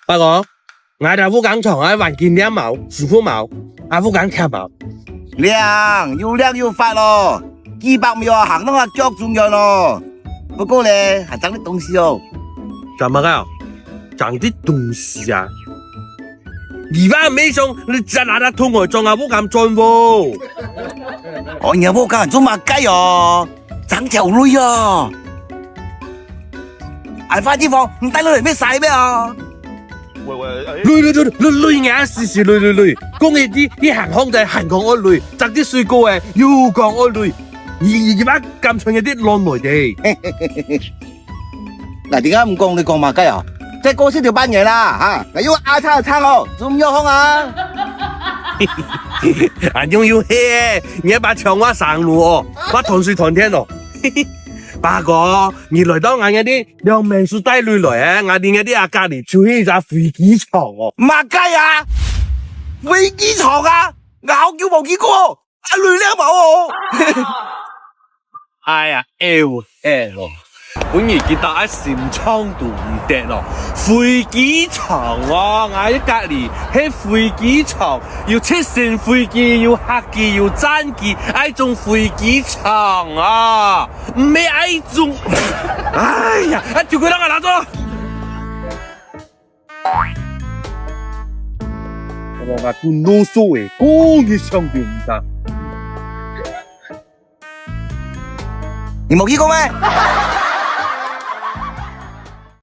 八哥，我哋福冈廠喺環境靚毛、舒服毛，喺福冈貼毛。靚又發咯，幾百秒行到我腳中央咯。不過咧，還長啲東西哦。怎麼個？長啲東西啊？你話沒上，你只拿得通我裝啊，福冈裝喎。我而家福冈做乜雞哦？長條女啊！挨快啲放，唔帶女嚟咩晒咩啊？女眼時時女，講起啲行康就係行港惡女，摘啲水果誒要講惡女，而家咁長嘅啲浪來地。嗱，點解唔講你講馬雞啊？即係過先條班嘢啦嚇，要嗌餐就餐哦，做唔要空啊？俺用嘿，你把長話上路哦，把同水同天哦。八哥，你來到俺嗰啲兩名數帶女來啊，俺哋嗰啲阿隔離就係隻飛機場哦。馬雞啊，飛機場啊，咬叫冇見過，阿女靚冇哦。哎呀，L，本來記得喺禪倉度唔得咯，飛機場啊，我喺隔離喺飛機場，要出乘飛機，要客機，要爭機，喺種飛機場啊，唔係喺種，哎呀，一條佢等我拿咗。我話都囉嗦嘅，講嘅上邊唔得。你冇見過咩？